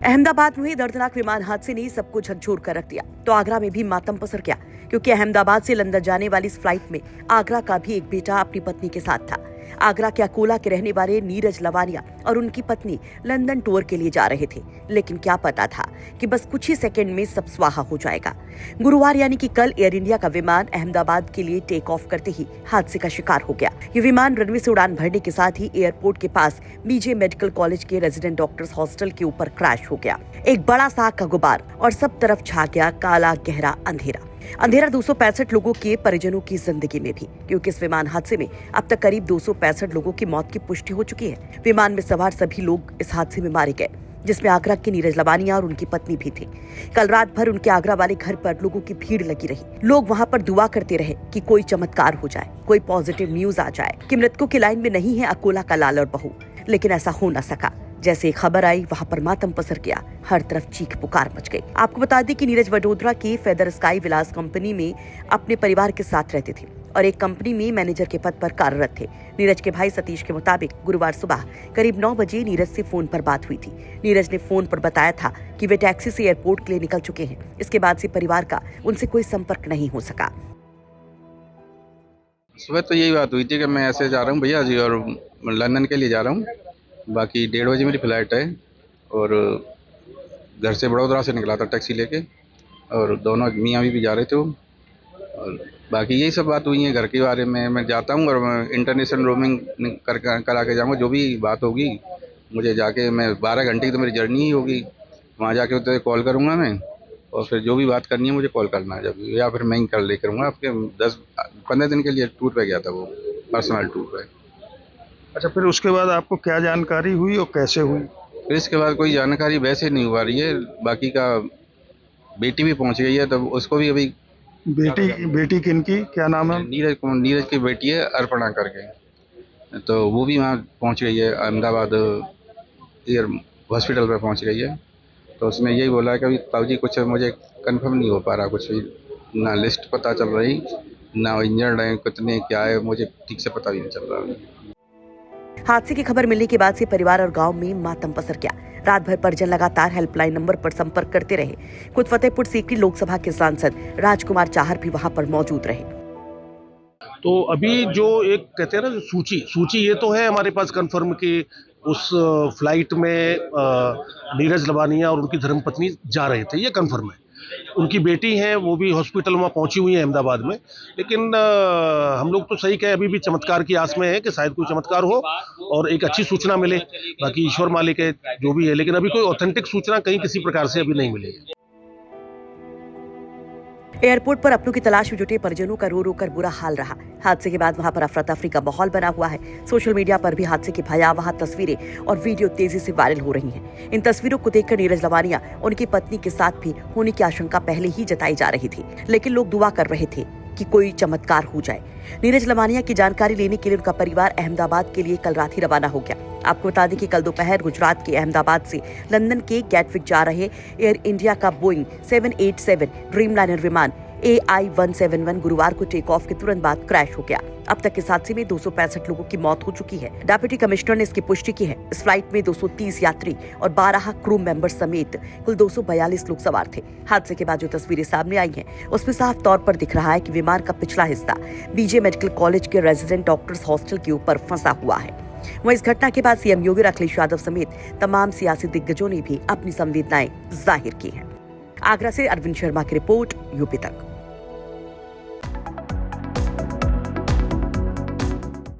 अहमदाबाद में हुए दर्दनाक विमान हादसे ने सबको झकझोर कर रख दिया तो आगरा में भी मातम पसर गया, क्योंकि अहमदाबाद से लंदन जाने वाली इस फ्लाइट में आगरा का भी एक बेटा अपनी पत्नी के साथ था। आगरा के अकोला के रहने वाले नीरज लवानिया और उनकी पत्नी लंदन टूर के लिए जा रहे थे, लेकिन क्या पता था कि बस कुछ ही सेकंड में सब स्वाहा हो जाएगा। गुरुवार यानी कि कल एयर इंडिया का विमान अहमदाबाद के लिए टेक ऑफ करते ही हादसे का शिकार हो गया। ये विमान रनवे से उड़ान भरने के साथ ही एयरपोर्ट के पास बीजे मेडिकल कॉलेज के रेजिडेंट डॉक्टर्स हॉस्टल के ऊपर क्रैश हो गया। एक बड़ा सा आग का गुबार और सब तरफ छा गया काला गहरा अंधेरा। 265 लोगों के परिजनों की जिंदगी में भी, क्योंकि इस विमान हादसे में अब तक करीब 265 लोगों की मौत की पुष्टि हो चुकी है। विमान में सवार सभी लोग इस हादसे में मारे गए, जिसमें आगरा के नीरज लवानिया और उनकी पत्नी भी थे। कल रात भर उनके आगरा वाले घर पर लोगों की भीड़ लगी रही। लोग वहां पर दुआ करते रहे कि कोई चमत्कार हो जाए, कोई पॉजिटिव न्यूज आ जाए कि मृतकों की लाइन में नहीं है अकोला का लाल और बहू, लेकिन ऐसा हो न सका। जैसे ही खबर आई वहां पर मातम पसर गया, हर तरफ चीख पुकार मच गई। आपको बता दें कि नीरज वडोदरा की फेदर स्काई विलास कंपनी में अपने परिवार के साथ रहते थे और एक कंपनी में मैनेजर के पद पर कार्यरत थे। नीरज के भाई सतीश के मुताबिक गुरुवार सुबह करीब 9 बजे नीरज से फोन पर बात हुई थी। नीरज ने फोन पर बताया था कि वे टैक्सी से एयरपोर्ट के लिए निकल चुके हैं। इसके बाद से परिवार का उनसे कोई संपर्क नहीं हो सका। सुबह तो यही बात हुई थी कि मैं ऐसे जा रहा हूँ भैया जी और लंदन के लिए जा रहा हूँ, बाकी 1:30 बजे मेरी फ़्लाइट है और घर से बड़ौदा से निकला था टैक्सी लेके और दोनों मियाँ भी जा रहे थे और बाकी यही सब बात हुई है घर के बारे में। मैं जाता हूँ और मैं इंटरनेशनल रोमिंग करा के जाऊँगा। जो भी बात होगी मुझे जाके, मैं 12 घंटे की तो मेरी जर्नी ही होगी, वहाँ जाके तो कॉल करूँगा मैं और फिर जो भी बात करनी है मुझे कॉल करना है जब, या फिर मैं ही कर ले करूँगा। आपके 10-15 दिन के लिए टूर पे गया था, वो पर्सनल टूर पे। अच्छा, फिर उसके बाद आपको क्या जानकारी हुई और कैसे हुई? फिर इसके बाद कोई जानकारी वैसे नहीं हुआ रही है। बाकी का बेटी भी पहुंच गई है, तो उसको भी अभी बेटी किनकी, क्या नाम है? नीरज की बेटी है अर्पणा करके, तो वो भी वहाँ पहुंच गई है, अहमदाबाद एयर हॉस्पिटल पे पहुंच गई है। तो उसने यही बोला है कि अभी ताऊजी कुछ मुझे कंफर्म नहीं हो पा रहा, कुछ भी ना लिस्ट पता चल रही, ना इंजर्ड है कितने क्या है, मुझे ठीक से पता भी नहीं चल रहा। हादसे की खबर मिलने के बाद से परिवार और गांव में मातम पसर गया। रात भर परिजन लगातार हेल्पलाइन नंबर पर संपर्क करते रहे। खुद फतेहपुर सीकरी लोकसभा के सांसद राजकुमार चाहर भी वहां पर मौजूद रहे। तो अभी जो एक कहते हैं ना सूची ये तो है हमारे पास कंफर्म कि उस फ्लाइट में नीरज लवानिया और उनकी धर्मपत्नी जा रहे थे, ये कंफर्म है। उनकी बेटी है, वो भी हॉस्पिटल में पहुंची हुई है अहमदाबाद में। लेकिन हम लोग तो सही कहे, अभी भी चमत्कार की आस में है कि शायद कोई चमत्कार हो और एक अच्छी सूचना मिले। बाकी ईश्वर मालिक है जो भी है, लेकिन अभी कोई ऑथेंटिक सूचना कहीं किसी प्रकार से अभी नहीं मिली है। एयरपोर्ट पर अपनों की तलाश में जुटे परिजनों का रो रो कर बुरा हाल रहा। हादसे के बाद वहां पर अफरा तफरी का माहौल बना हुआ है। सोशल मीडिया पर भी हादसे की भयावह तस्वीरें और वीडियो तेजी से वायरल हो रही हैं। इन तस्वीरों को देखकर नीरज लवानिया उनकी पत्नी के साथ भी होने की आशंका पहले ही जताई जा रही थी, लेकिन लोग दुआ कर रहे थे कि कोई चमत्कार हो जाए। नीरज लवानिया की जानकारी लेने के लिए उनका परिवार अहमदाबाद के लिए कल रात ही रवाना हो गया। आपको बता दें कि कल दोपहर गुजरात के अहमदाबाद से लंदन के गैटविक जा रहे एयर इंडिया का बोइंग 787 ड्रीमलाइनर विमान AI-171 गुरुवार को टेक ऑफ के तुरंत बाद क्रैश हो गया। अब तक इस हादसे में 265 लोगों की मौत हो चुकी है। डिप्टी कमिश्नर ने इसकी पुष्टि की है। इस फ्लाइट में 230 यात्री और 12 क्रू मेंबर समेत कुल 242 लोग सवार थे। हादसे के बाद जो तस्वीरें सामने आई हैं, उसमें साफ तौर पर दिख रहा है कि विमान का पिछला हिस्सा बीजे मेडिकल कॉलेज के रेजिडेंट डॉक्टर्स हॉस्टल के ऊपर फंसा हुआ है। वहीं इस घटना के बाद सीएम योगी अखिलेश यादव समेत तमाम सियासी दिग्गजों ने भी अपनी संवेदनाएं जाहिर की हैं। आगरा से अरविंद शर्मा की रिपोर्ट, यूपी तक।